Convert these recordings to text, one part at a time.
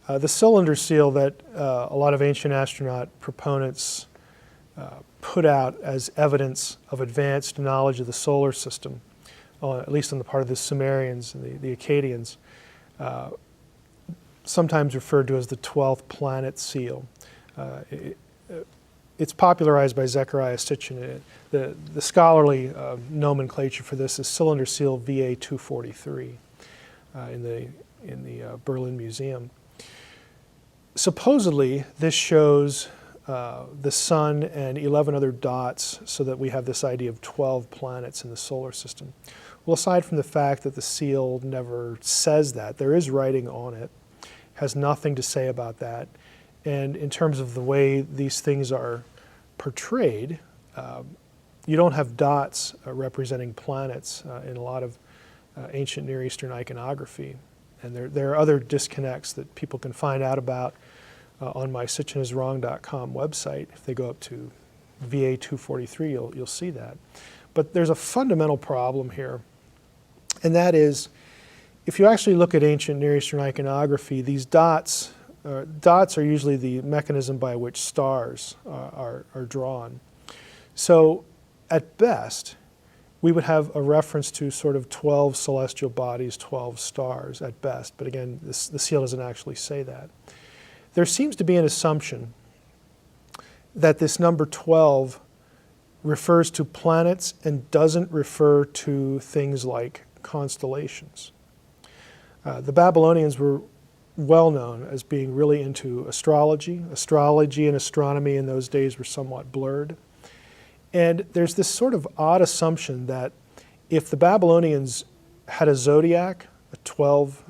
The cylinder seal that a lot of ancient astronaut proponents put out as evidence of advanced knowledge of the solar system, at least on the part of the Sumerians and the Akkadians, sometimes referred to as the 12th planet seal. It's popularized by Zechariah Sitchin. The scholarly nomenclature for this is cylinder seal VA 243 in the Berlin Museum. Supposedly, this shows the sun and 11 other dots so that we have this idea of 12 planets in the solar system. Well, aside from the fact that the seal never says that, there is writing on it, has nothing to say about that. And in terms of the way these things are portrayed, you don't have dots representing planets in a lot of ancient Near Eastern iconography. And there are other disconnects that people can find out about on my sitchiniswrong.com website. If they go up to VA 243, you'll see that. But there's a fundamental problem here, and that is, if you actually look at ancient Near Eastern iconography, these dots are usually the mechanism by which stars are drawn. So at best, we would have a reference to sort of 12 celestial bodies, 12 stars at best. But again, the seal doesn't actually say that. There seems to be an assumption that this number 12 refers to planets and doesn't refer to things like constellations. The Babylonians were well known as being really into astrology. Astrology and astronomy in those days were somewhat blurred. And there's this sort of odd assumption that if the Babylonians had a zodiac, a 12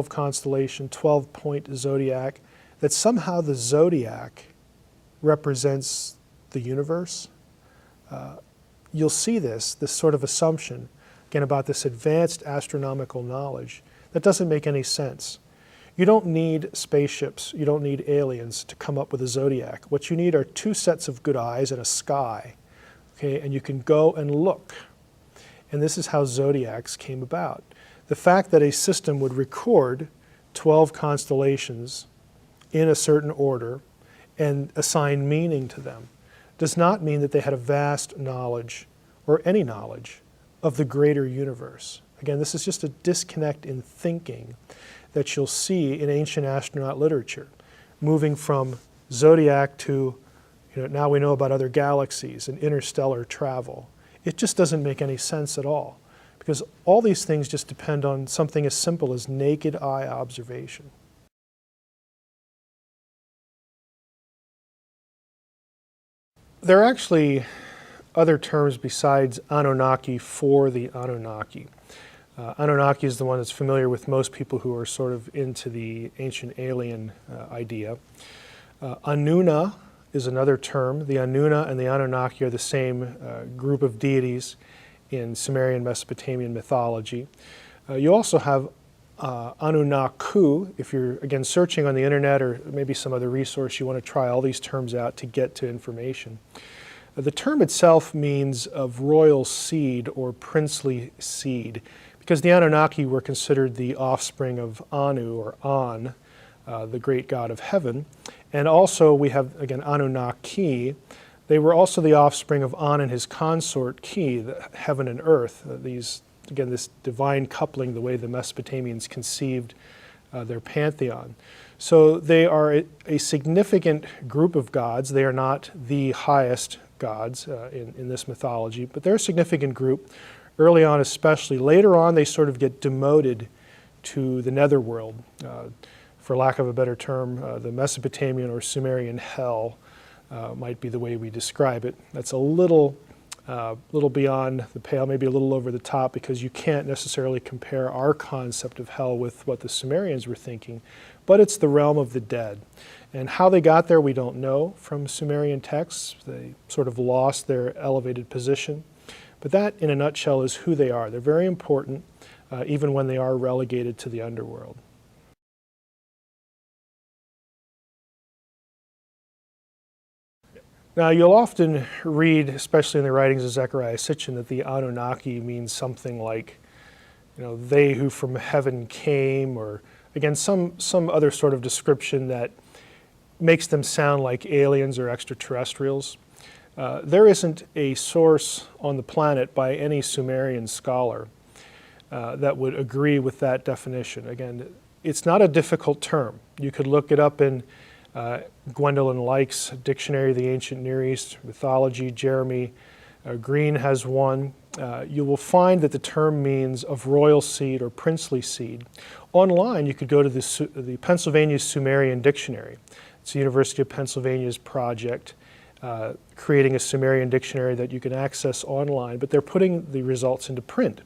constellation, 12-point zodiac, that somehow the zodiac represents the universe. You'll see this sort of assumption, again, about this advanced astronomical knowledge that doesn't make any sense. You don't need spaceships, you don't need aliens to come up with a zodiac. What you need are two sets of good eyes and a sky, okay? And you can go and look. And this is how zodiacs came about. The fact that a system would record 12 constellations in a certain order and assign meaning to them does not mean that they had a vast knowledge, or any knowledge, of the greater universe. Again, this is just a disconnect in thinking that you'll see in ancient astronaut literature, moving from zodiac to, now we know about other galaxies and interstellar travel. It just doesn't make any sense at all, because all these things just depend on something as simple as naked eye observation. There are actually other terms besides Anunnaki for the Anunnaki. Anunnaki is the one that's familiar with most people who are sort of into the ancient alien idea. Anunna is another term. The Anunna and the Anunnaki are the same group of deities in Sumerian Mesopotamian mythology. You also have Anunnaku. If you're, again, searching on the internet or maybe some other resource, you want to try all these terms out to get to information. The term itself means of royal seed or princely seed, because the Anunnaki were considered the offspring of Anu, or An, the great god of heaven. And also we have, again, Anunnaki. They were also the offspring of An and his consort Ki, the heaven and earth. Again, this divine coupling, the way the Mesopotamians conceived their pantheon. So they are a significant group of gods. They are not the highest gods in this mythology, but they're a significant group. Early on especially. Later on they sort of get demoted to the netherworld. For lack of a better term, the Mesopotamian or Sumerian hell might be the way we describe it. That's a little beyond the pale, maybe a little over the top, because you can't necessarily compare our concept of hell with what the Sumerians were thinking, but it's the realm of the dead. And how they got there we don't know from Sumerian texts. They sort of lost their elevated position. But that, in a nutshell, is who they are. They're very important, even when they are relegated to the underworld. Now, you'll often read, especially in the writings of Zechariah Sitchin, that the Anunnaki means something like, they who from heaven came, or again, some other sort of description that makes them sound like aliens or extraterrestrials. There isn't a source on the planet by any Sumerian scholar that would agree with that definition. Again, it's not a difficult term. You could look it up in Gwendolyn Lyke's Dictionary of the Ancient Near East, Mythology. Jeremy Green has one. You will find that the term means of royal seed or princely seed. Online, you could go to the Pennsylvania Sumerian Dictionary. It's the University of Pennsylvania's project, creating a Sumerian dictionary that you can access online, but they're putting the results into print.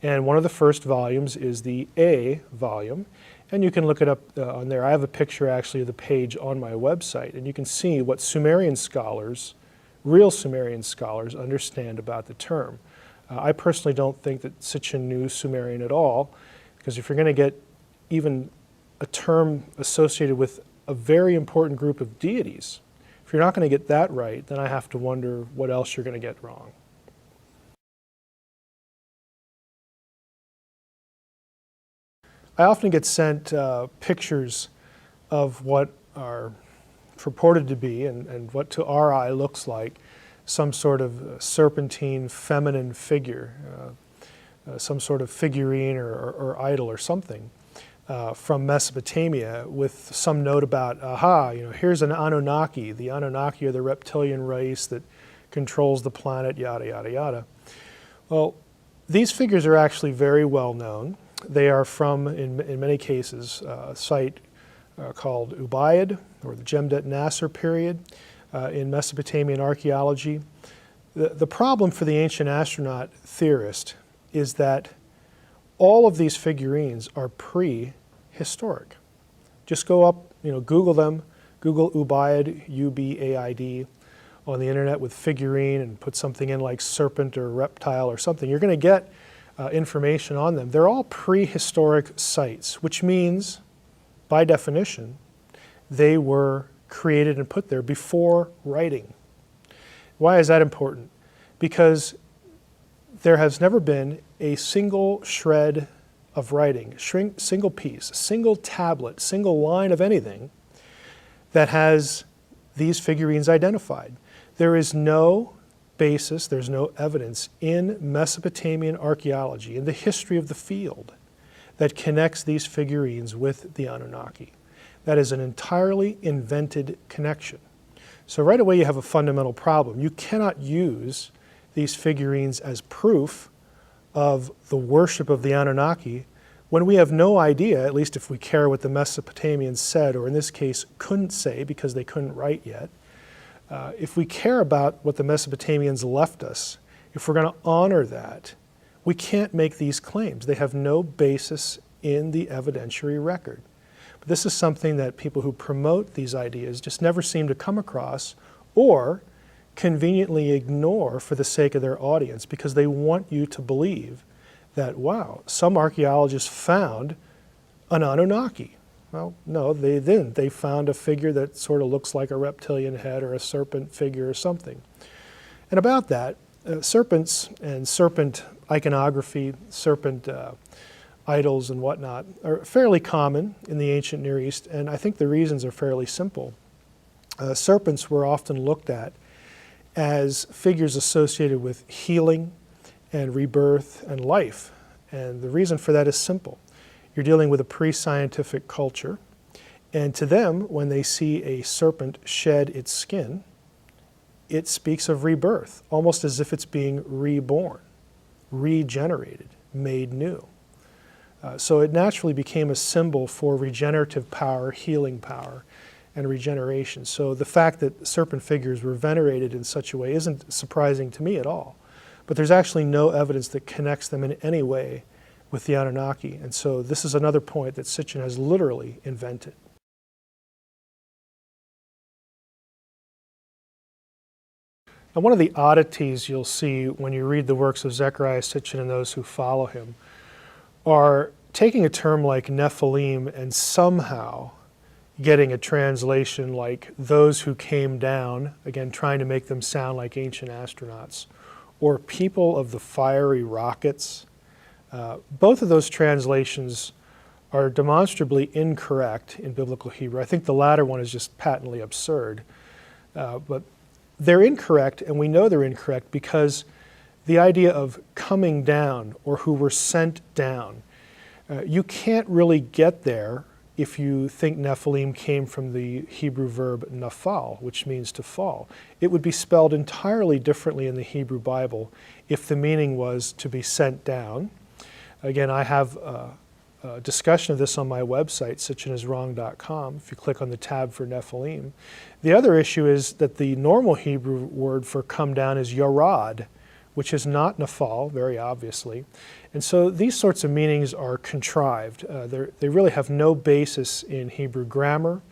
And one of the first volumes is the A volume, and you can look it up on there. I have a picture actually of the page on my website, and you can see what Sumerian scholars, real Sumerian scholars, understand about the term. I personally don't think that Sitchin knew Sumerian at all, because if you're going to get even a term associated with a very important group of deities, if you're not going to get that right, then I have to wonder what else you're going to get wrong. I often get sent pictures of what are purported to be and what to our eye looks like some sort of serpentine feminine figure, some sort of figurine or idol or something from Mesopotamia with some note about, here's an Anunnaki. The Anunnaki are the reptilian race that controls the planet, yada, yada, yada. Well, these figures are actually very well known. They are from, in many cases, a site called Ubaid, or the Jemdet Nasser period in Mesopotamian archaeology. The problem for the ancient astronaut theorist is that all of these figurines are prehistoric. Just go up, Google them, Google Ubaid, U-B-A-I-D, on the internet with figurine and put something in like serpent or reptile or something. You're going to get information on them. They're all prehistoric sites, which means, by definition, they were created and put there before writing. Why is that important? Because there has never been a single shred of writing, single piece, single tablet, single line of anything that has these figurines identified. There is no basis, there's no evidence in Mesopotamian archaeology, in the history of the field, that connects these figurines with the Anunnaki. That is an entirely invented connection. So right away you have a fundamental problem. You cannot use these figurines as proof of the worship of the Anunnaki when we have no idea, at least if we care what the Mesopotamians said, or in this case couldn't say because they couldn't write yet. If we care about what the Mesopotamians left us, if we're going to honor that, we can't make these claims. They have no basis in the evidentiary record. But this is something that people who promote these ideas just never seem to come across or conveniently ignore for the sake of their audience, because they want you to believe that, wow, some archaeologists found an Anunnaki. Well, no, they didn't. They found a figure that sort of looks like a reptilian head or a serpent figure or something. And about that, serpents and serpent iconography, serpent idols and whatnot are fairly common in the ancient Near East, and I think the reasons are fairly simple. Serpents were often looked at as figures associated with healing and rebirth and life, and the reason for that is simple. You're dealing with a pre-scientific culture, and to them, when they see a serpent shed its skin, it speaks of rebirth, almost as if it's being reborn, regenerated, made new. So it naturally became a symbol for regenerative power, healing power, and regeneration. So the fact that serpent figures were venerated in such a way isn't surprising to me at all. But there's actually no evidence that connects them in any way with the Anunnaki. And so this is another point that Sitchin has literally invented. Now, one of the oddities you'll see when you read the works of Zecharia Sitchin and those who follow him are taking a term like Nephilim and somehow getting a translation like those who came down, again trying to make them sound like ancient astronauts, or people of the fiery rockets. Both of those translations are demonstrably incorrect in biblical Hebrew. I think the latter one is just patently absurd. But they're incorrect, and we know they're incorrect because the idea of coming down or who were sent down, you can't really get there if you think Nephilim came from the Hebrew verb nafal, which means to fall. It would be spelled entirely differently in the Hebrew Bible if the meaning was to be sent down. Again, I have a discussion of this on my website, sitchiniswrong.com, if you click on the tab for Nephilim. The other issue is that the normal Hebrew word for come down is yarad, which is not nafal, very obviously. And so these sorts of meanings are contrived. They really have no basis in Hebrew grammar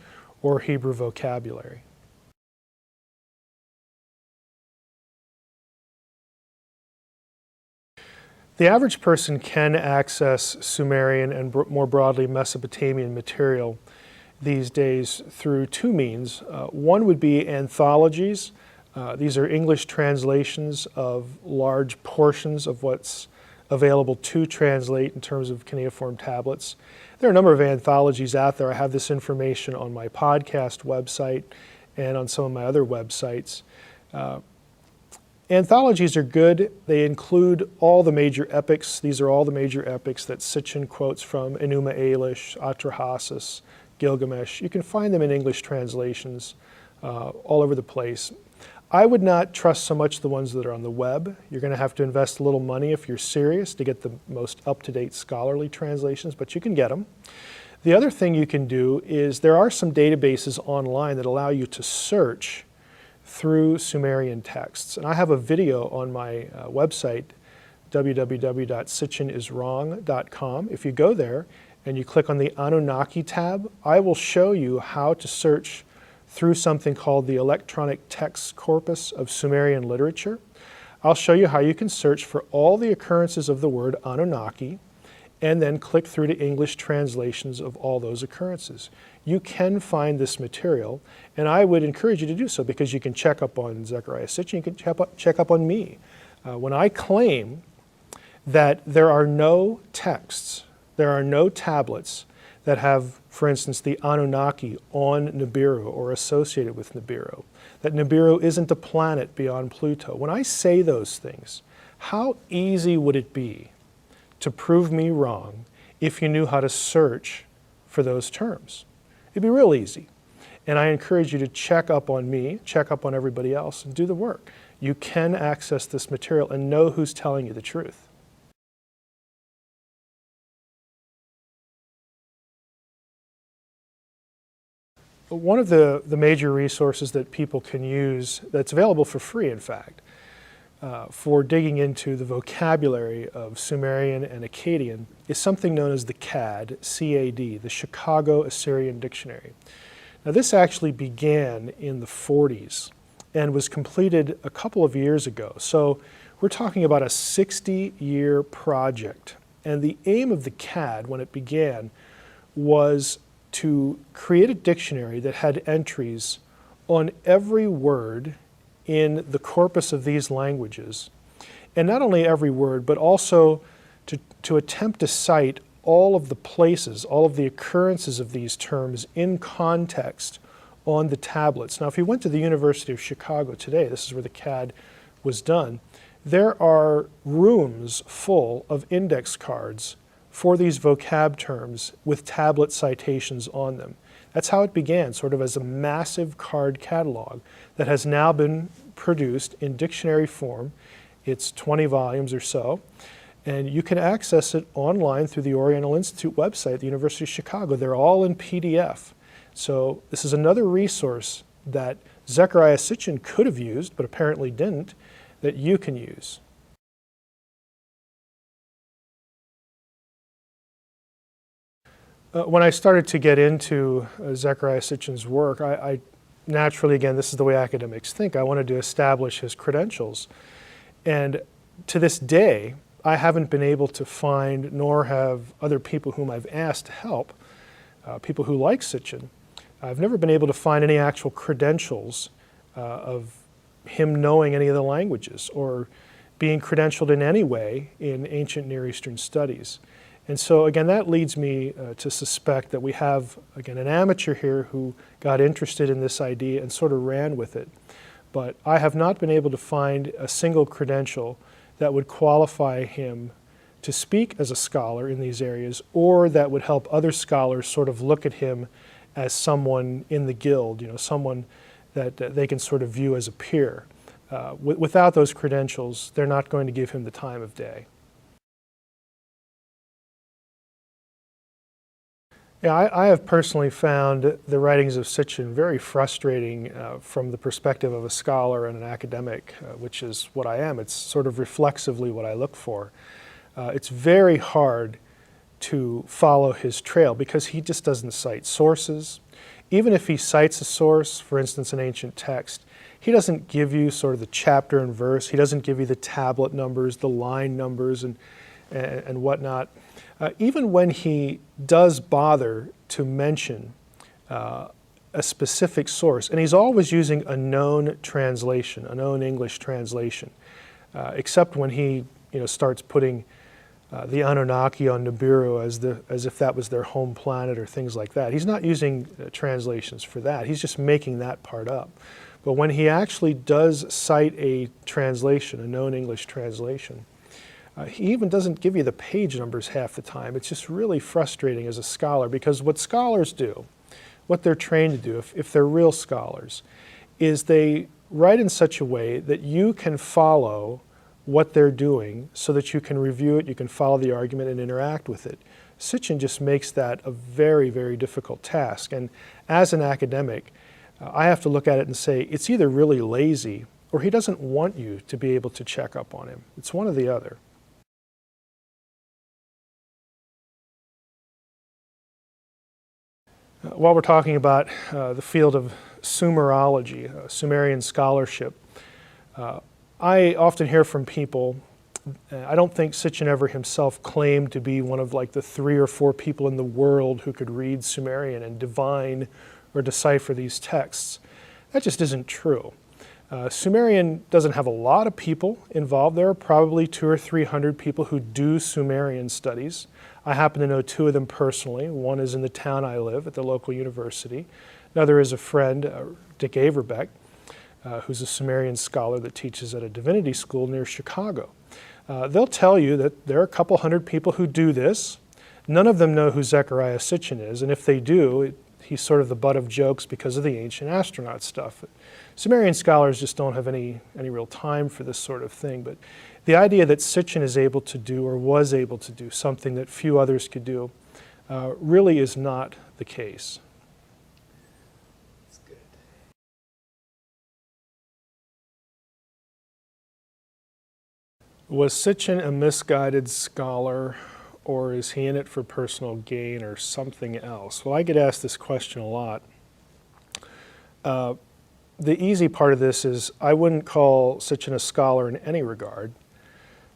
or Hebrew vocabulary. The average person can access Sumerian and more broadly Mesopotamian material these days through two means. One would be anthologies. These are English translations of large portions of what's available to translate in terms of cuneiform tablets. There are a number of anthologies out there. I have this information on my podcast website and on some of my other websites. Anthologies are good. They include all the major epics. These are all the major epics that Sitchin quotes from: Enuma Elish, Atrahasis, Gilgamesh. You can find them in English translations all over the place. I would not trust so much the ones that are on the web. You're going to have to invest a little money if you're serious to get the most up-to-date scholarly translations, but you can get them. The other thing you can do is there are some databases online that allow you to search through Sumerian texts. And I have a video on my website, www.sitchiniswrong.com. If you go there and you click on the Anunnaki tab, I will show you how to search through something called the Electronic Text Corpus of Sumerian Literature. I'll show you how you can search for all the occurrences of the word Anunnaki and then click through to English translations of all those occurrences. You can find this material, and I would encourage you to do so because you can check up on Zechariah Sitchin, you can check up on me. When I claim that there are no texts, there are no tablets that have, for instance, the Anunnaki on Nibiru or associated with Nibiru, that Nibiru isn't a planet beyond Pluto. When I say those things, how easy would it be to prove me wrong if you knew how to search for those terms? It'd be real easy. And I encourage you to check up on me, check up on everybody else, and do the work. You can access this material and know who's telling you the truth. One of the major resources that people can use, that's available for free in fact, for digging into the vocabulary of Sumerian and Akkadian is something known as the CAD, C-A-D, the Chicago Assyrian Dictionary. Now this actually began in the 40s and was completed a couple of years ago. So we're talking about a 60-year project. And the aim of the CAD when it began was to create a dictionary that had entries on every word in the corpus of these languages. And not only every word, but also to attempt to cite all of the places, all of the occurrences of these terms in context on the tablets. Now, if you went to the University of Chicago today, this is where the CAD was done, there are rooms full of index cards for these vocab terms with tablet citations on them. That's how it began, sort of as a massive card catalog that has now been produced in dictionary form. It's 20 volumes or so, and you can access it online through the Oriental Institute website at the University of Chicago. They're all in PDF. So this is another resource that Zechariah Sitchin could have used, but apparently didn't, that you can use. When I started to get into Zechariah Sitchin's work, I naturally, again, this is the way academics think, I wanted to establish his credentials. And to this day, I haven't been able to find, nor have other people whom I've asked to help, people who like Sitchin, I've never been able to find any actual credentials of him knowing any of the languages or being credentialed in any way in ancient Near Eastern studies. And so again, that leads me to suspect that we have, again, an amateur here who got interested in this idea and sort of ran with it. But I have not been able to find a single credential that would qualify him to speak as a scholar in these areas, or that would help other scholars sort of look at him as someone in the guild, someone that they can sort of view as a peer. Without those credentials, they're not going to give him the time of day. Yeah, I have personally found the writings of Sitchin very frustrating from the perspective of a scholar and an academic, which is what I am. It's sort of reflexively what I look for. It's very hard to follow his trail because he just doesn't cite sources. Even if he cites a source, for instance, an ancient text, he doesn't give you sort of the chapter and verse. He doesn't give you the tablet numbers, the line numbers, and whatnot. Even when he does bother to mention a specific source, and he's always using a known translation, a known English translation, except when he starts putting the Anunnaki on Nibiru as if that was their home planet or things like that. He's not using translations for that. He's just making that part up. But when he actually does cite a translation, a known English translation, he even doesn't give you the page numbers half the time. It's just really frustrating as a scholar, because what scholars do, what they're trained to do, if they're real scholars, is they write in such a way that you can follow what they're doing so that you can review it, you can follow the argument and interact with it. Sitchin just makes that a very, very difficult task. And as an academic, I have to look at it and say, it's either really lazy or he doesn't want you to be able to check up on him. It's one or the other. While we're talking about the field of Sumerology, Sumerian scholarship, I often hear from people, I don't think Sitchin ever himself claimed to be one of like the 3 or 4 people in the world who could read Sumerian and divine or decipher these texts. That just isn't true. Sumerian doesn't have a lot of people involved. There are probably 200 or 300 people who do Sumerian studies. I happen to know 2 of them personally. One is in the town I live at the local university. Another is a friend, Dick Averbeck, who's a Sumerian scholar that teaches at a divinity school near Chicago. They'll tell you that there are a couple hundred people who do this. None of them know who Zecharia Sitchin is, and if they do, he's sort of the butt of jokes because of the ancient astronaut stuff. Sumerian scholars just don't have any real time for this sort of thing, but the idea that Sitchin is able to do or was able to do something that few others could do really is not the case. That's good. Was Sitchin a misguided scholar, or is he in it for personal gain or something else? Well, I get asked this question a lot. The easy part of this is I wouldn't call Sitchin a scholar in any regard.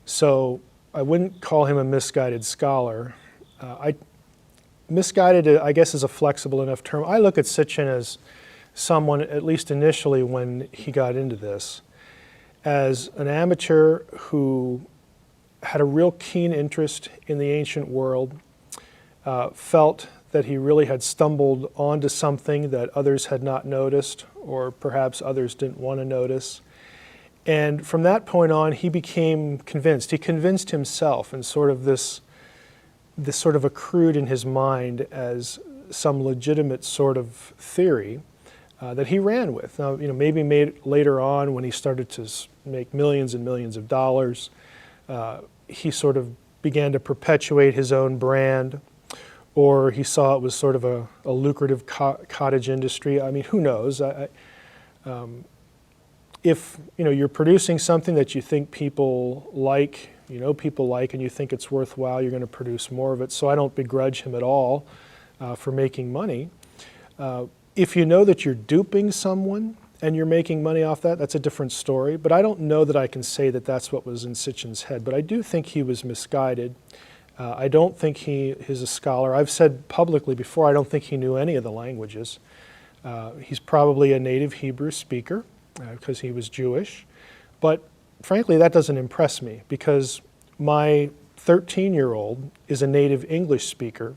So I wouldn't call him a misguided scholar. Misguided, I guess, is a flexible enough term. I look at Sitchin as someone, at least initially when he got into this, as an amateur who had a real keen interest in the ancient world, felt that he really had stumbled onto something that others had not noticed, or perhaps others didn't want to notice. And from that point on, he became convinced. He convinced himself, and sort of this sort of accrued in his mind as some legitimate sort of theory that he ran with. Now, maybe later on when he started to make millions and millions of dollars, he sort of began to perpetuate his own brand, or he saw it was sort of a lucrative cottage industry. I mean, who knows? If you're producing something that you think people like, and you think it's worthwhile, you're going to produce more of it. So I don't begrudge him at all for making money. If you know that you're duping someone and you're making money off that, that's a different story. But I don't know that I can say that that's what was in Sitchin's head. But I do think he was misguided. I don't think he is a scholar. I've said publicly before, I don't think he knew any of the languages. He's probably a native Hebrew speaker because he was Jewish. But frankly, that doesn't impress me, because my 13-year-old is a native English speaker,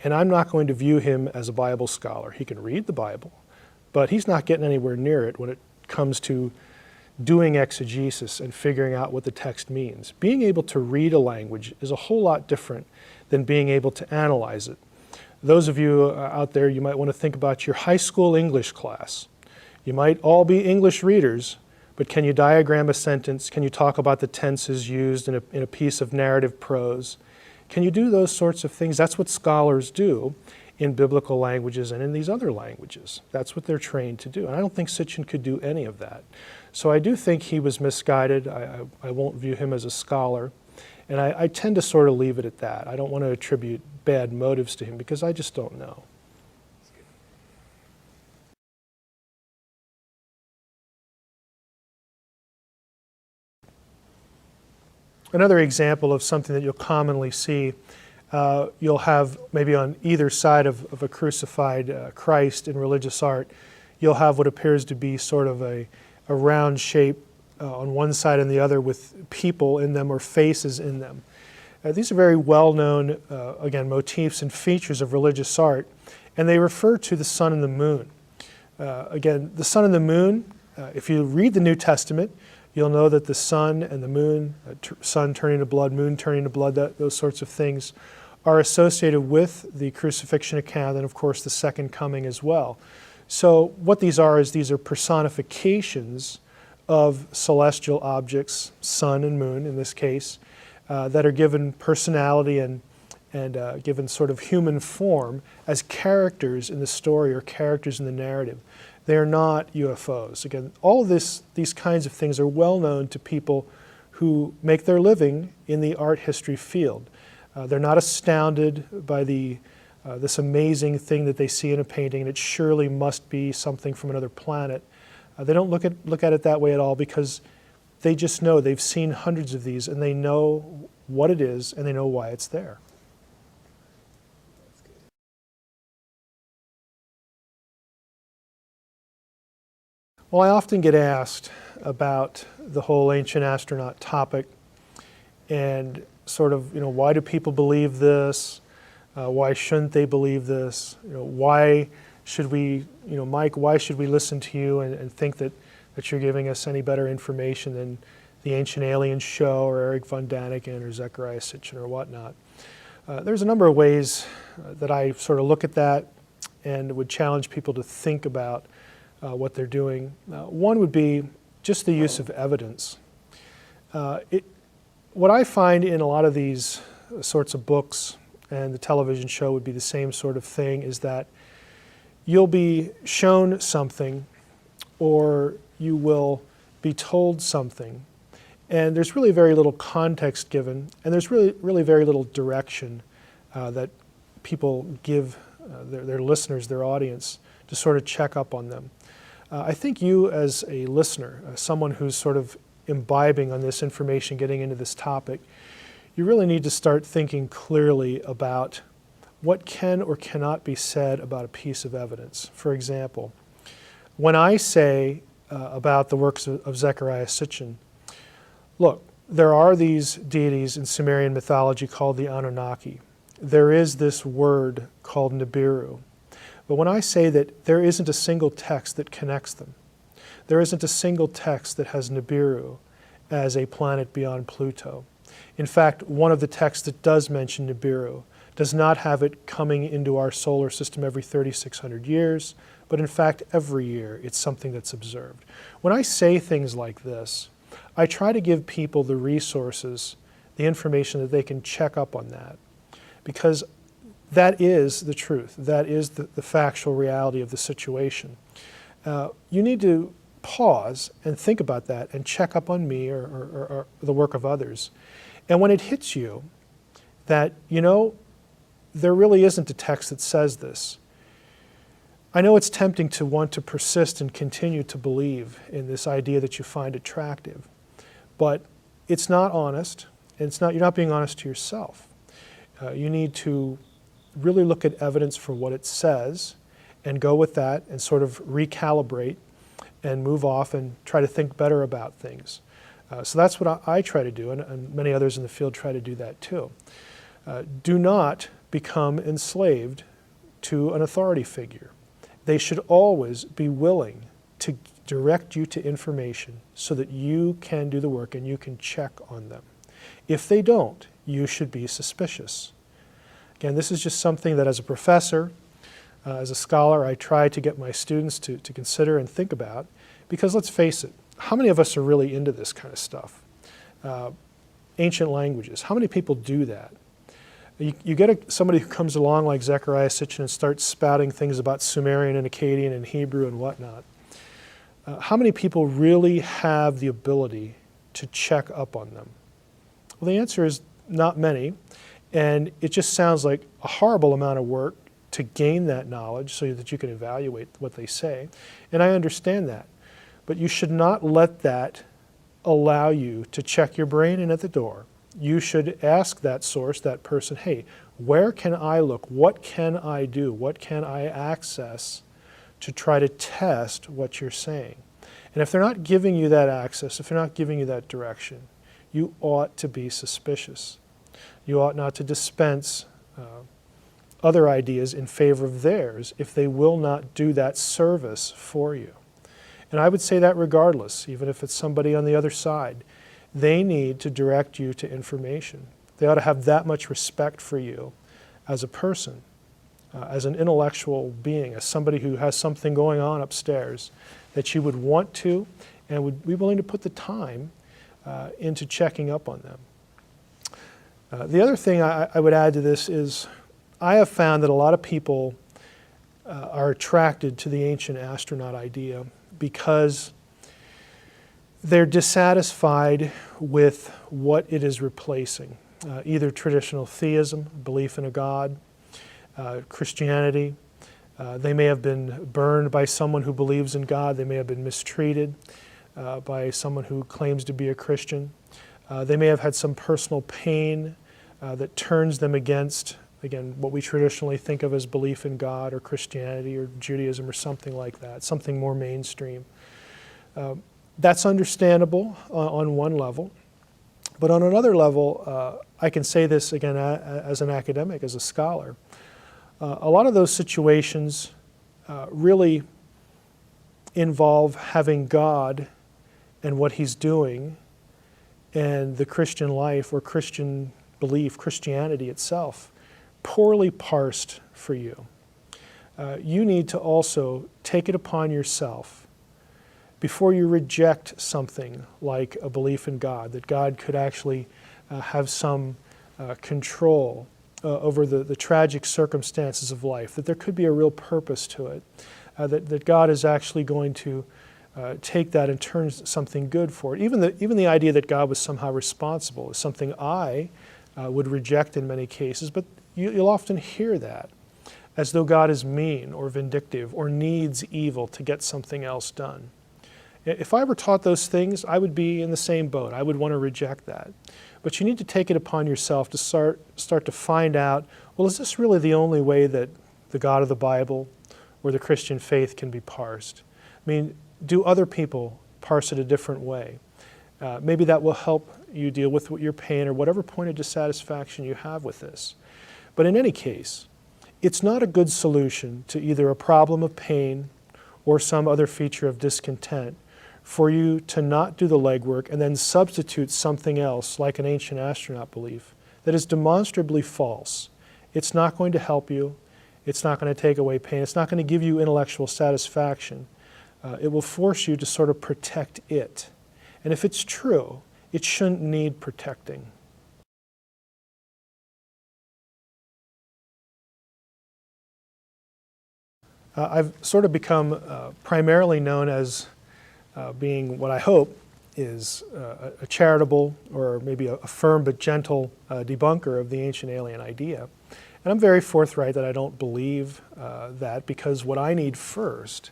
and I'm not going to view him as a Bible scholar. He can read the Bible, but he's not getting anywhere near it when it comes to doing exegesis and figuring out what the text means. Being able to read a language is a whole lot different than being able to analyze it. Those of you out there, you might want to think about your high school English class. You might all be English readers, but can you diagram a sentence? Can you talk about the tenses used in a piece of narrative prose? Can you do those sorts of things? That's what scholars do in biblical languages and in these other languages. That's what they're trained to do. And I don't think Sitchin could do any of that. So I do think he was misguided. I won't view him as a scholar. And I tend to sort of leave it at that. I don't want to attribute bad motives to him because I just don't know. Another example of something that you'll commonly see, you'll have maybe on either side of a crucified Christ in religious art, you'll have what appears to be sort of a round shape on one side and the other with people in them or faces in them. These are very well-known, again, motifs and features of religious art, and they refer to the sun and the moon. Again, the sun and the moon, if you read the New Testament, you'll know that the sun and the moon, sun turning to blood, moon turning to blood, those sorts of things are associated with the crucifixion account and, of course, the second coming as well. So what these are is these are personifications of celestial objects, sun and moon in this case, that are given personality and given sort of human form as characters in the story or characters in the narrative. They are not UFOs. Again, all of these kinds of things are well known to people who make their living in the art history field. They're not astounded by this amazing thing that they see in a painting, and it surely must be something from another planet. They don't look at it that way at all because they just know they've seen hundreds of these and they know what it is and they know why it's there. Well, I often get asked about the whole ancient astronaut topic and sort of, why do people believe this? Why shouldn't they believe this? Why should we, Mike, why should we listen to you and think that you're giving us any better information than the Ancient Aliens show or Eric von Daniken or Zechariah Sitchin or whatnot? There's a number of ways that I sort of look at that and would challenge people to think about what they're doing. One would be just the use of evidence. What I find in a lot of these sorts of books and the television show would be the same sort of thing, is that you'll be shown something or you will be told something, and there's really very little context given, and there's really very little direction that people give their listeners, their audience, to sort of check up on them. I think you as a listener, someone who's sort of imbibing on this information, getting into this topic, you really need to start thinking clearly about what can or cannot be said about a piece of evidence. For example, when I say about the works of Zechariah Sitchin, look, there are these deities in Sumerian mythology called the Anunnaki. There is this word called Nibiru. But when I say that there isn't a single text that connects them, there isn't a single text that has Nibiru as a planet beyond Pluto. In fact, one of the texts that does mention Nibiru does not have it coming into our solar system every 3,600 years, but in fact every year it's something that's observed. When I say things like this, I try to give people the resources, the information that they can check up on that, because that is the truth. That is the factual reality of the situation. You need to pause and think about that and check up on me or the work of others. And when it hits you that, there really isn't a text that says this, I know it's tempting to want to persist and continue to believe in this idea that you find attractive, but it's not honest, and you're not being honest to yourself. You need to really look at evidence for what it says and go with that and sort of recalibrate and move off and try to think better about things. So that's what I try to do, and many others in the field try to do that too. Do not become enslaved to an authority figure. They should always be willing to direct you to information so that you can do the work and you can check on them. If they don't, you should be suspicious. Again, this is just something that as a professor, as a scholar, I try to get my students to consider and think about, because let's face it, how many of us are really into this kind of stuff? Ancient languages, how many people do that? You get somebody who comes along like Zecharia Sitchin and starts spouting things about Sumerian and Akkadian and Hebrew and whatnot. How many people really have the ability to check up on them? Well, the answer is not many, and it just sounds like a horrible amount of work to gain that knowledge so that you can evaluate what they say. And I understand that. But you should not let that allow you to check your brain in at the door. You should ask that source, that person, hey, where can I look? What can I do? What can I access to try to test what you're saying? And if they're not giving you that access, if they're not giving you that direction, you ought to be suspicious. You ought not to dispense other ideas in favor of theirs if they will not do that service for you. And I would say that regardless, even if it's somebody on the other side. They need to direct you to information. They ought to have that much respect for you as a person, as an intellectual being, as somebody who has something going on upstairs that you would want to and would be willing to put the time into checking up on them. The other thing I would add to this is I have found that a lot of people are attracted to the ancient astronaut idea because they're dissatisfied with what it is replacing, either traditional theism, belief in a God, Christianity. They may have been burned by someone who believes in God. They may have been mistreated by someone who claims to be a Christian. They may have had some personal pain that turns them against, again, what we traditionally think of as belief in God or Christianity or Judaism or something like that, something more mainstream. That's understandable on one level. But on another level, I can say this again as an academic, as a scholar. A lot of those situations really involve having God and what He's doing and the Christian life or Christian belief, Christianity itself, poorly parsed for you. You need to also take it upon yourself before you reject something like a belief in God, that God could actually have some control over the tragic circumstances of life, that there could be a real purpose to it, that God is actually going to take that and turn something good for it. Even the idea that God was somehow responsible is something I would reject in many cases, but you'll often hear that as though God is mean or vindictive or needs evil to get something else done. If I were taught those things, I would be in the same boat. I would want to reject that. But you need to take it upon yourself to start to find out, well, is this really the only way that the God of the Bible or the Christian faith can be parsed? I mean, do other people parse it a different way? Maybe that will help you deal with your pain or whatever point of dissatisfaction you have with this. But in any case, it's not a good solution to either a problem of pain or some other feature of discontent for you to not do the legwork and then substitute something else like an ancient astronaut belief that is demonstrably false. It's not going to help you. It's not going to take away pain. It's not going to give you intellectual satisfaction. It will force you to sort of protect it. And if it's true, it shouldn't need protecting. I've sort of become primarily known as being what I hope is a charitable or maybe a firm but gentle debunker of the ancient alien idea. And I'm very forthright that I don't believe that, because what I need first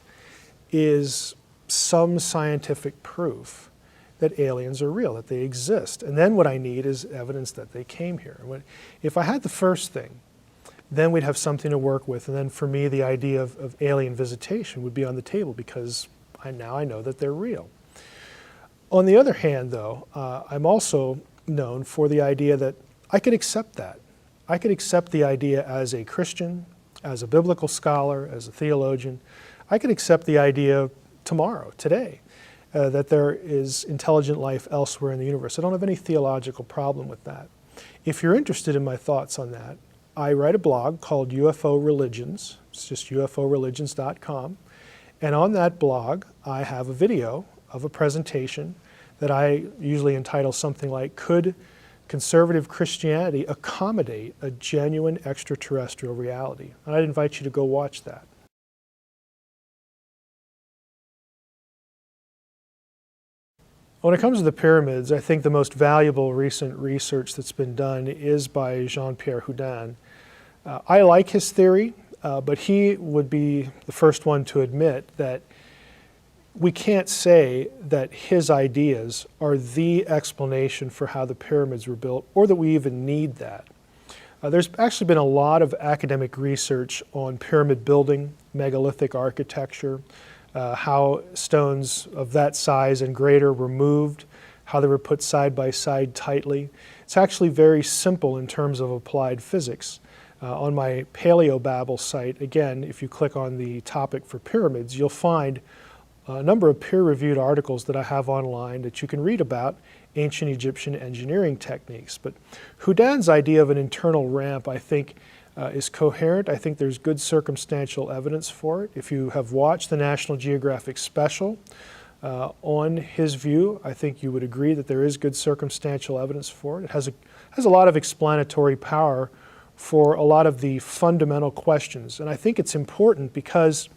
is some scientific proof that aliens are real, that they exist. And then what I need is evidence that they came here. If I had the first thing, then we'd have something to work with. And then for me, the idea of alien visitation would be on the table, because now I know that they're real. On the other hand, though, I'm also known for the idea that I could accept that. I could accept the idea as a Christian, as a biblical scholar, as a theologian. I could accept the idea tomorrow, today, that there is intelligent life elsewhere in the universe. I don't have any theological problem with that. If you're interested in my thoughts on that, I write a blog called UFO Religions. It's just uforeligions.com. And on that blog, I have a video of a presentation that I usually entitle something like, "Could conservative Christianity accommodate a genuine extraterrestrial reality?" And I'd invite you to go watch that. When it comes to the pyramids, I think the most valuable recent research that's been done is by Jean-Pierre Houdin. I like his theory, but he would be the first one to admit that we can't say that his ideas are the explanation for how the pyramids were built, or that we even need that. There's actually been a lot of academic research on pyramid building, megalithic architecture, how stones of that size and greater were moved, how they were put side by side tightly. It's actually very simple in terms of applied physics. On my Paleobabble site, again, if you click on the topic for pyramids, you'll find a number of peer-reviewed articles that I have online that you can read about ancient Egyptian engineering techniques. But Houdin's idea of an internal ramp, I think, is coherent. I think there's good circumstantial evidence for it. If you have watched the National Geographic special on his view, I think you would agree that there is good circumstantial evidence for it. It has a lot of explanatory power for a lot of the fundamental questions. And I think it's important because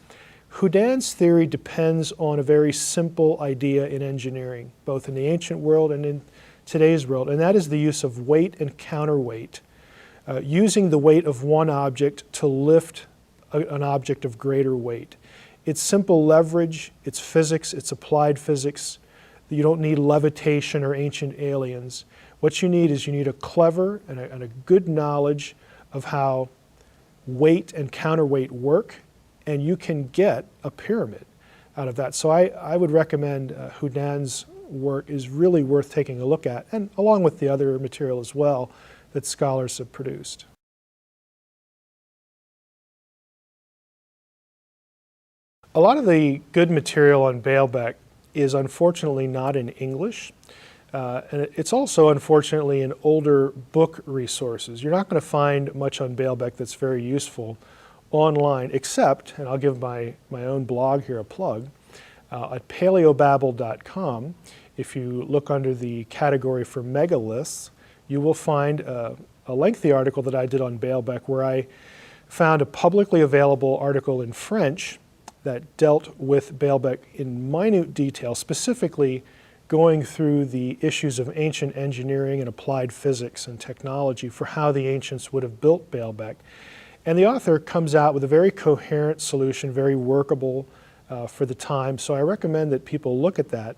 Houdin's theory depends on a very simple idea in engineering, both in the ancient world and in today's world, and that is the use of weight and counterweight, using the weight of one object to lift an object of greater weight. It's simple leverage, it's physics, it's applied physics. You don't need levitation or ancient aliens. What you need is a clever and a good knowledge of how weight and counterweight work, and you can get a pyramid out of that. So I would recommend Houdin's work is really worth taking a look at, and along with the other material as well that scholars have produced. A lot of the good material on Baalbek is unfortunately not in English. And it's also, unfortunately, in older book resources. You're not going to find much on Baalbek that's very useful online, except, and I'll give my own blog here a plug, at paleobabble.com. If you look under the category for megaliths, you will find a lengthy article that I did on Baalbek, where I found a publicly available article in French that dealt with Baalbek in minute detail, specifically going through the issues of ancient engineering and applied physics and technology for how the ancients would have built Baalbek. And the author comes out with a very coherent solution, very workable for the time. So I recommend that people look at that.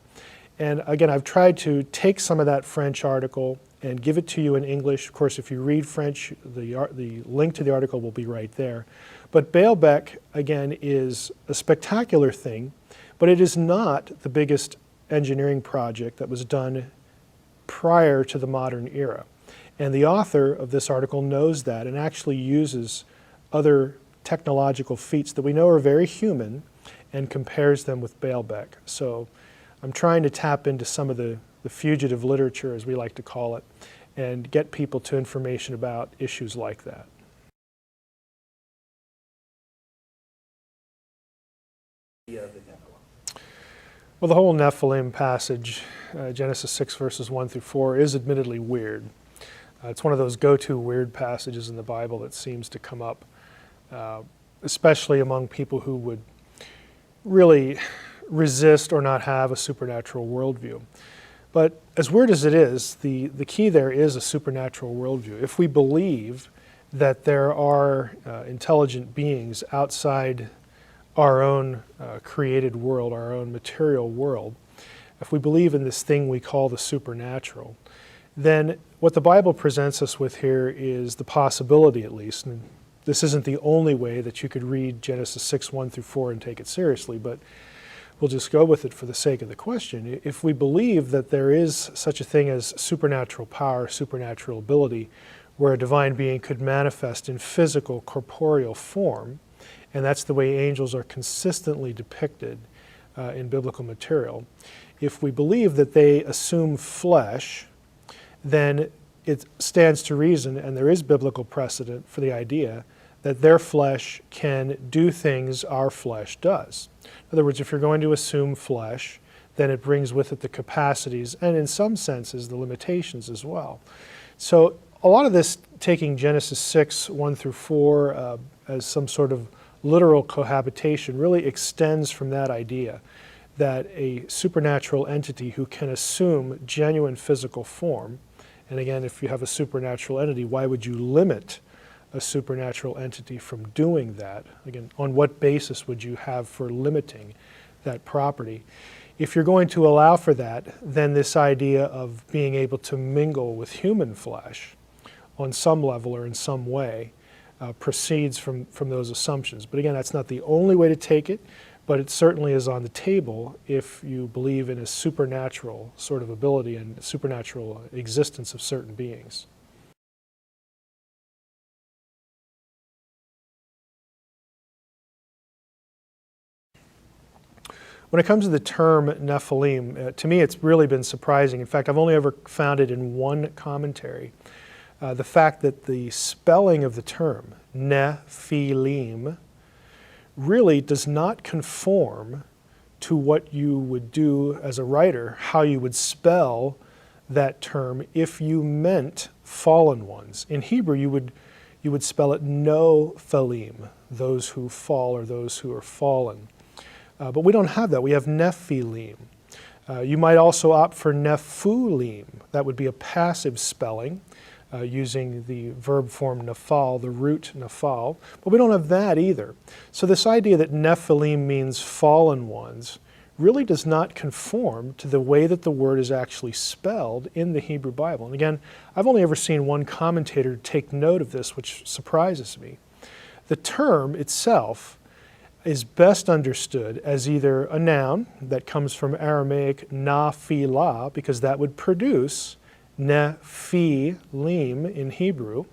And again, I've tried to take some of that French article and give it to you in English. Of course, if you read French, the link to the article will be right there. But Baalbek, again, is a spectacular thing, but it is not the biggest engineering project that was done prior to the modern era. And the author of this article knows that and actually uses other technological feats that we know are very human and compares them with Baalbek. So I'm trying to tap into some of the fugitive literature, as we like to call it, and get people to information about issues like that. Well, the whole Nephilim passage, Genesis 6 verses 1 through 4, is admittedly weird. It's one of those go-to weird passages in the Bible that seems to come up, especially among people who would really resist or not have a supernatural worldview. But as weird as it is, the key there is a supernatural worldview. If we believe that there are intelligent beings outside our own created world, our own material world, if we believe in this thing we call the supernatural, then what the Bible presents us with here is the possibility, at least, and this isn't the only way that you could read Genesis 6, 1 through 4 and take it seriously, but we'll just go with it for the sake of the question. If we believe that there is such a thing as supernatural power, supernatural ability, where a divine being could manifest in physical, corporeal form, and that's the way angels are consistently depicted in biblical material. If we believe that they assume flesh, then it stands to reason, and there is biblical precedent for the idea, that their flesh can do things our flesh does. In other words, if you're going to assume flesh, then it brings with it the capacities, and in some senses, the limitations as well. So a lot of this, taking Genesis 6, 1 through 4, as some sort of literal cohabitation, really extends from that idea that a supernatural entity who can assume genuine physical form, and again, if you have a supernatural entity, why would you limit a supernatural entity from doing that? Again, on what basis would you have for limiting that property? If you're going to allow for that, then this idea of being able to mingle with human flesh on some level or in some way proceeds from those assumptions. But again, that's not the only way to take it, but it certainly is on the table if you believe in a supernatural sort of ability and supernatural existence of certain beings. When it comes to the term Nephilim, to me it's really been surprising. In fact, I've only ever found it in one commentary. The fact that the spelling of the term, Nephilim, really does not conform to what you would do as a writer, how you would spell that term if you meant fallen ones. In Hebrew, you would spell it no-phalim, those who fall or those who are fallen. But we don't have that. We have Nephilim. You might also opt for Nephulim. That would be a passive spelling using the verb form nafal, the root nafal. But we don't have that either. So this idea that Nephilim means fallen ones really does not conform to the way that the word is actually spelled in the Hebrew Bible. And again, I've only ever seen one commentator take note of this, which surprises me. The term itself is best understood as either a noun that comes from Aramaic naphilah, because that would produce nephilim in Hebrew,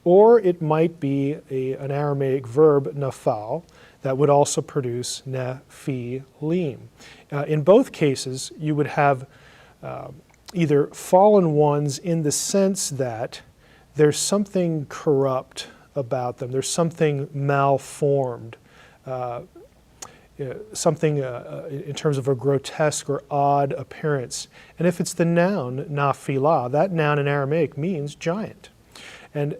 or it might be an Aramaic verb nafal that would also produce nephilim. In both cases, you would have either fallen ones in the sense that there's something corrupt about them, there's something malformed, something in terms of a grotesque or odd appearance. And if it's the noun, naphilah, that noun in Aramaic means giant. And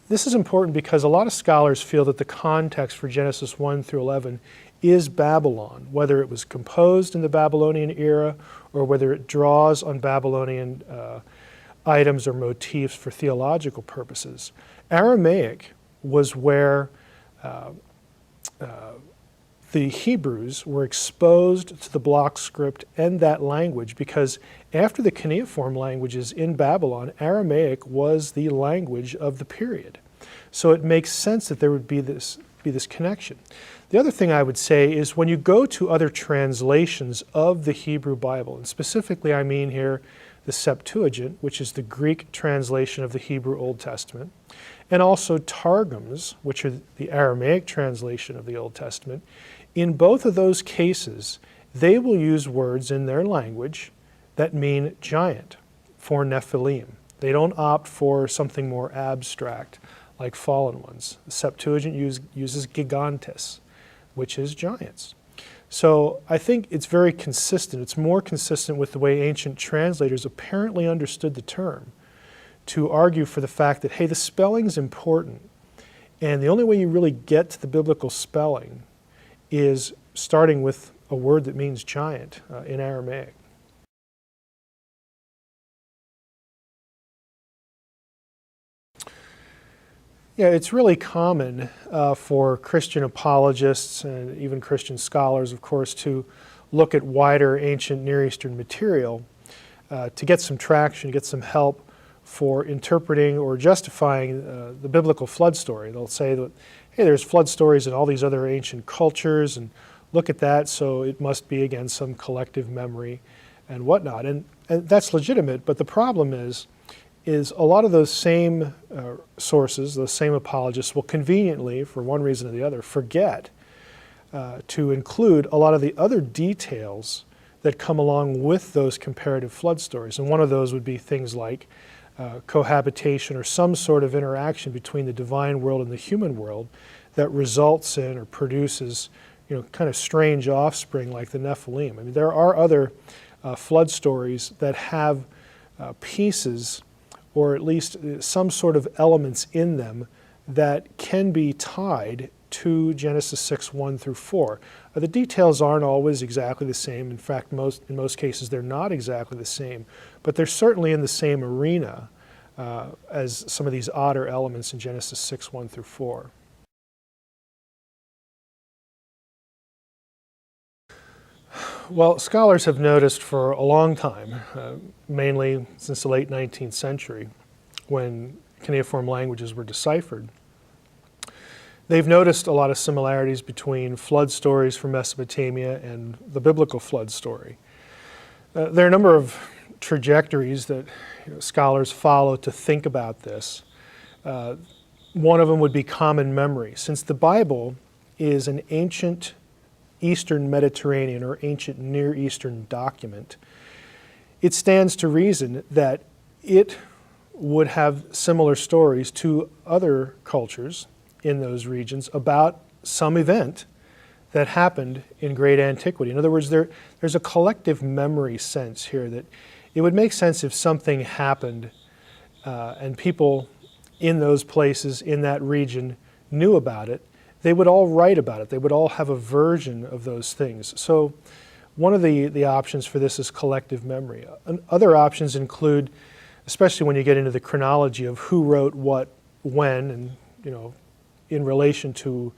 this is important because a lot of scholars feel that the context for Genesis 1 through 11 is Babylon, whether it was composed in the Babylonian era or whether it draws on Babylonian items or motifs for theological purposes. Aramaic was where the Hebrews were exposed to the block script and that language, because after the cuneiform languages in Babylon, Aramaic was the language of the period. So it makes sense that there would be this connection. The other thing I would say is when you go to other translations of the Hebrew Bible, and specifically I mean here the Septuagint, which is the Greek translation of the Hebrew Old Testament, and also Targums, which are the Aramaic translation of the Old Testament, in both of those cases, they will use words in their language that mean giant for Nephilim. They don't opt for something more abstract like fallen ones. The Septuagint uses gigantes, which is giants. So I think it's very consistent. It's more consistent with the way ancient translators apparently understood the term, to argue for the fact that, hey, the spelling's important, and the only way you really get to the biblical spelling is starting with a word that means giant in Aramaic. Yeah, it's really common for Christian apologists and even Christian scholars, of course, to look at wider ancient Near Eastern material to get some traction, to get some help for interpreting or justifying the biblical flood story. They'll say that, hey, there's flood stories in all these other ancient cultures, and look at that, so it must be, again, some collective memory and whatnot. And that's legitimate, but the problem is a lot of those same sources, those same apologists will conveniently, for one reason or the other, forget to include a lot of the other details that come along with those comparative flood stories. And one of those would be things like cohabitation or some sort of interaction between the divine world and the human world that results in or produces, kind of strange offspring like the Nephilim. I mean, there are other flood stories that have pieces or at least some sort of elements in them that can be tied to Genesis 6, 1 through 4. The details aren't always exactly the same. In fact, in most cases, they're not exactly the same, but they're certainly in the same arena as some of these odder elements in Genesis 6, 1 through 4. Well, scholars have noticed for a long time, mainly since the late 19th century, when cuneiform languages were deciphered, they've noticed a lot of similarities between flood stories from Mesopotamia and the biblical flood story. There are a number of trajectories that scholars follow to think about this. One of them would be common memory. Since the Bible is an ancient Eastern Mediterranean or ancient Near Eastern document, it stands to reason that it would have similar stories to other cultures in those regions about some event that happened in great antiquity. In other words, there's a collective memory sense here that it would make sense if something happened and people in those places, in that region, knew about it. They would all write about it. They would all have a version of those things. So one of the options for this is collective memory. Other options include, especially when you get into the chronology of who wrote what when, and in relation to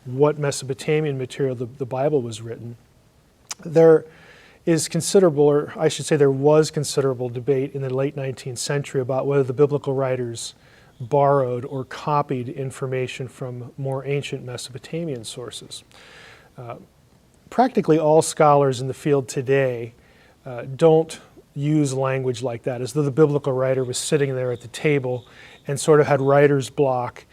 what Mesopotamian material the Bible was written, there is considerable, or I should say there was considerable debate in the late 19th century about whether the biblical writers borrowed or copied information from more ancient Mesopotamian sources. Practically all scholars in the field today don't use language like that, as though the biblical writer was sitting there at the table and sort of had writer's block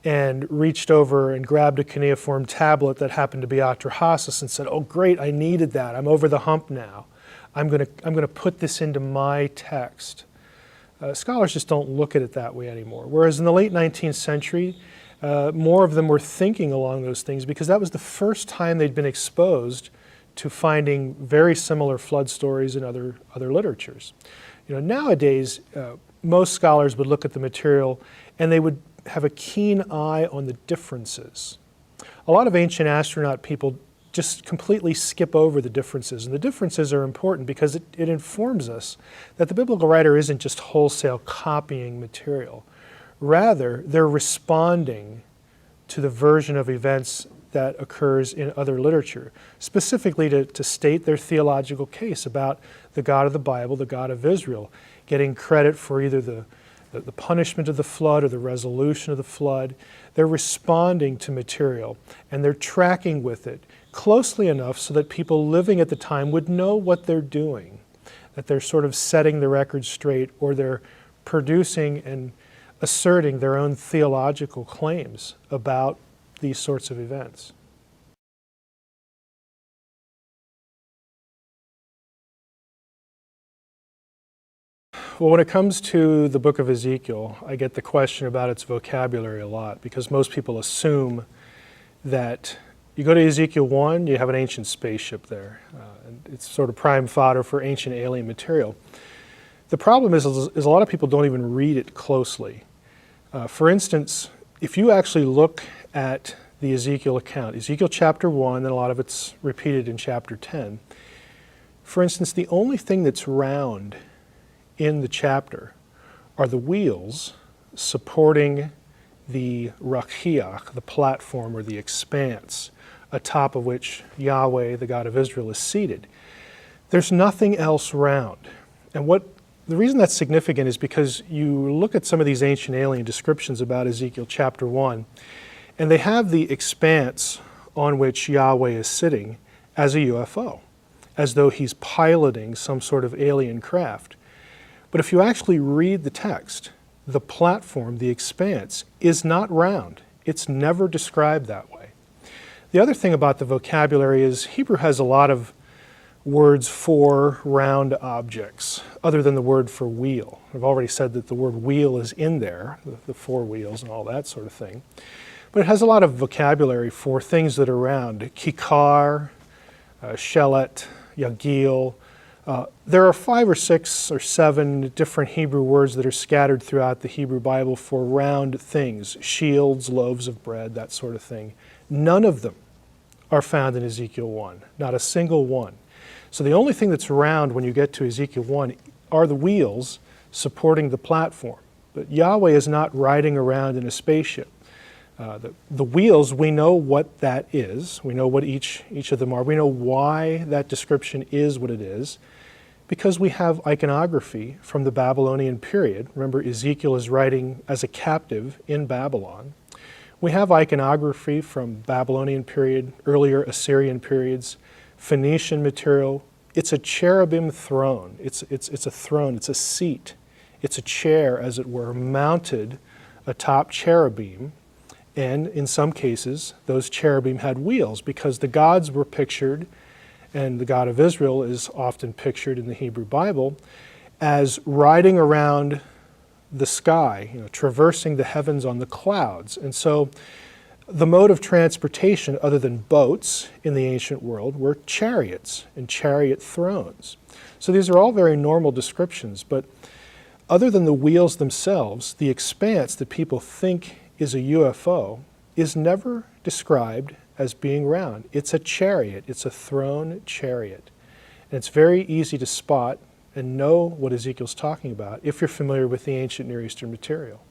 and reached over and grabbed a cuneiform tablet that happened to be Atrahasis and said, "Oh great, I needed that. I'm over the hump now. I'm going to put this into my text." Scholars just don't look at it that way anymore. Whereas in the late 19th century, more of them were thinking along those things because that was the first time they'd been exposed to finding very similar flood stories in other literatures. Nowadays, most scholars would look at the material and they would have a keen eye on the differences. A lot of ancient astronaut people just completely skip over the differences. And the differences are important because it informs us that the biblical writer isn't just wholesale copying material. Rather, they're responding to the version of events that occurs in other literature, specifically to state their theological case about the God of the Bible, the God of Israel, getting credit for either the punishment of the flood or the resolution of the flood. They're responding to material and they're tracking with it closely enough so that people living at the time would know what they're doing, that they're sort of setting the record straight, or they're producing and asserting their own theological claims about these sorts of events. Well, when it comes to the book of Ezekiel, I get the question about its vocabulary a lot because most people assume that you go to Ezekiel 1, you have an ancient spaceship there. And it's sort of prime fodder for ancient alien material. The problem is a lot of people don't even read it closely. For instance, if you actually look at the Ezekiel account, Ezekiel chapter 1, and a lot of it's repeated in chapter 10. For instance, the only thing that's round in the chapter are the wheels supporting the rachiach, the platform or the expanse, atop of which Yahweh, the God of Israel, is seated. There's nothing else round. And the reason that's significant is because you look at some of these ancient alien descriptions about Ezekiel chapter 1, and they have the expanse on which Yahweh is sitting, as a UFO, as though he's piloting some sort of alien craft. But if you actually read the text, the platform, the expanse, is not round. It's never described that way. The other thing about the vocabulary is Hebrew has a lot of words for round objects, other than the word for wheel. I've already said that the word wheel is in there, the four wheels and all that sort of thing. But it has a lot of vocabulary for things that are round. Kikar, shelet, yagil. There are 5 or 6 or 7 different Hebrew words that are scattered throughout the Hebrew Bible for round things, shields, loaves of bread, that sort of thing. None of them are found in Ezekiel 1, not a single one. So the only thing that's round when you get to Ezekiel 1 are the wheels supporting the platform. But Yahweh is not riding around in a spaceship. The wheels, we know what that is. We know what each of them are. We know why that description is what it is, because we have iconography from the Babylonian period. Remember, Ezekiel is writing as a captive in Babylon. We have iconography from Babylonian period, earlier Assyrian periods, Phoenician material. It's a cherubim throne. It's a throne. It's a seat. It's a chair, as it were, mounted atop cherubim. And in some cases, those cherubim had wheels because the gods were pictured, and the God of Israel is often pictured in the Hebrew Bible as riding around the sky, traversing the heavens on the clouds. And so the mode of transportation, other than boats in the ancient world, were chariots and chariot thrones. So these are all very normal descriptions, but other than the wheels themselves, the expanse that people think is a UFO is never described as being round. It's a chariot. It's a throne chariot. And it's very easy to spot and know what Ezekiel's talking about if you're familiar with the ancient Near Eastern material.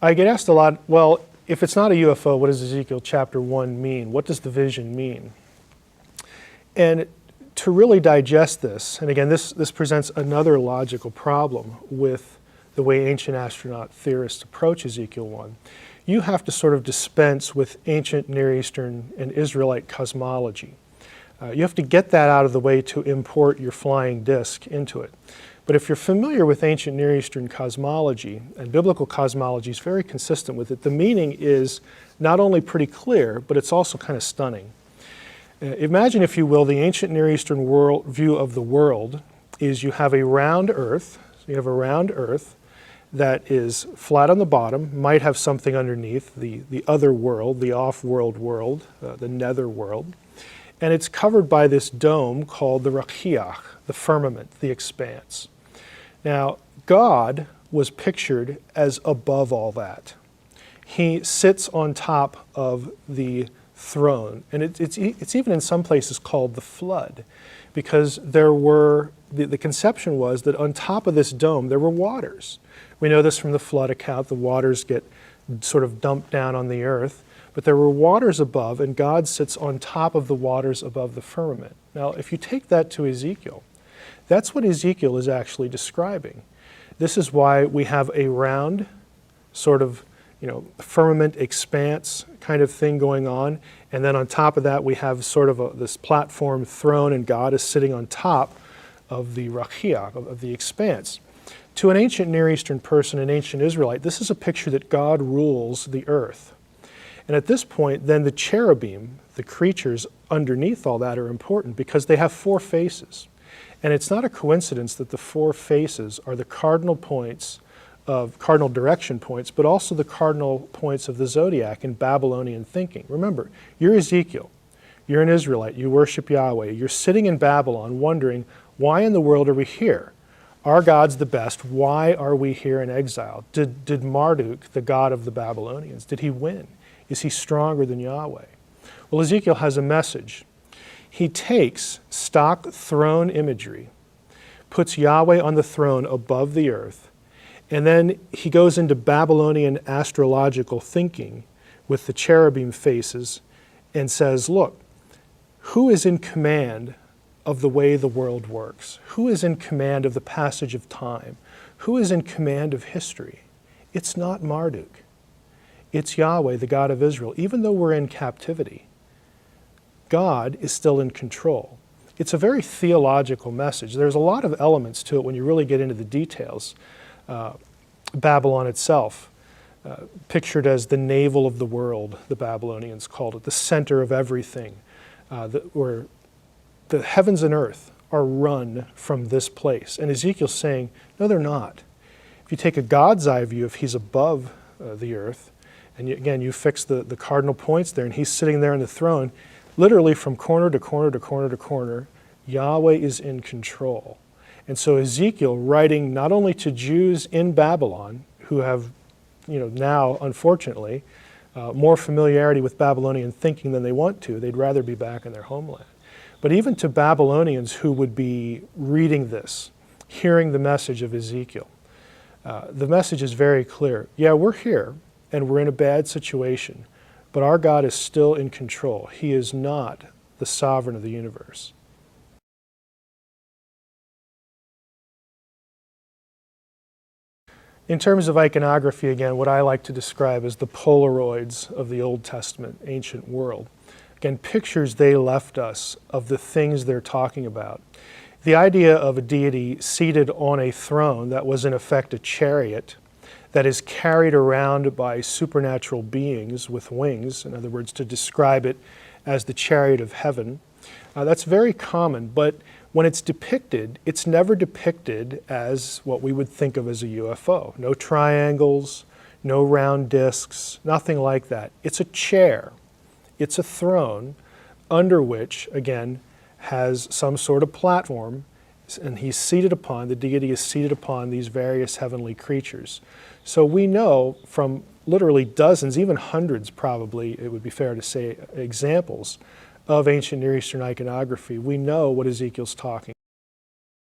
I get asked a lot, well, if it's not a UFO, what does Ezekiel chapter 1 mean? What does the vision mean? And to really digest this, and again, this presents another logical problem with the way ancient astronaut theorists approach Ezekiel 1. You have to sort of dispense with ancient Near Eastern and Israelite cosmology. You have to get that out of the way to import your flying disc into it. But if you're familiar with ancient Near Eastern cosmology, and biblical cosmology is very consistent with it, the meaning is not only pretty clear, but it's also kind of stunning. Imagine, if you will, the ancient Near Eastern world view of the world is you have a round earth. So you have a round earth that is flat on the bottom, might have something underneath, the other world, the off-world world, the nether world. And it's covered by this dome called the Rachiach, the firmament, the expanse. Now, God was pictured as above all that. He sits on top of the throne, and it's even in some places called the flood, because there were, the conception was that on top of this dome there were waters. We know this from the flood account. The waters get sort of dumped down on the earth, but there were waters above, and God sits on top of the waters above the firmament. Now, if you take that to Ezekiel, that's what Ezekiel is actually describing. This is why we have a round sort of, firmament expanse kind of thing going on, and then on top of that we have sort of this platform throne, and God is sitting on top of the Rachiach, of the expanse. To an ancient Near Eastern person, an ancient Israelite, this is a picture that God rules the earth. And at this point, then the cherubim, the creatures underneath all that, are important because they have 4 faces. And it's not a coincidence that the 4 faces are the cardinal points of cardinal direction points, but also the cardinal points of the zodiac in Babylonian thinking. Remember, you're Ezekiel, you're an Israelite, you worship Yahweh, you're sitting in Babylon wondering, why in the world are we here? Our God's the best, why are we here in exile? Did Marduk, the god of the Babylonians, did he win? Is he stronger than Yahweh? Well, Ezekiel has a message. He takes stock throne imagery, puts Yahweh on the throne above the earth, and then he goes into Babylonian astrological thinking with the cherubim faces and says, look, who is in command of the way the world works? Who is in command of the passage of time? Who is in command of history? It's not Marduk. It's Yahweh, the God of Israel. Even though we're in captivity, God is still in control. It's a very theological message. There's a lot of elements to it when you really get into the details. Babylon itself, pictured as the navel of the world, the Babylonians called it, the center of everything, where the heavens and earth are run from this place. And Ezekiel's saying, no, they're not. If you take a God's eye view, if he's above the earth, and again, you fix the cardinal points there, and he's sitting there on the throne, literally from corner to corner to corner to corner, Yahweh is in control. And so Ezekiel, writing not only to Jews in Babylon, who have, now, unfortunately, more familiarity with Babylonian thinking than they want to, they'd rather be back in their homeland. But even to Babylonians who would be reading this, hearing the message of Ezekiel, the message is very clear. Yeah, we're here, and we're in a bad situation, but our God is still in control. He is not the sovereign of the universe. In terms of iconography, again, what I like to describe as the Polaroids of the Old Testament ancient world. Again, pictures they left us of the things they're talking about. The idea of a deity seated on a throne that was in effect a chariot that is carried around by supernatural beings with wings, in other words, to describe it as the chariot of heaven. That's very common, but when it's depicted, it's never depicted as what we would think of as a UFO. No triangles, no round discs, nothing like that. It's a chair. It's a throne under which, again, has some sort of platform, and he's seated upon, the deity is seated upon these various heavenly creatures. So we know from literally dozens, even hundreds probably, it would be fair to say, examples of ancient Near Eastern iconography, we know what Ezekiel's talking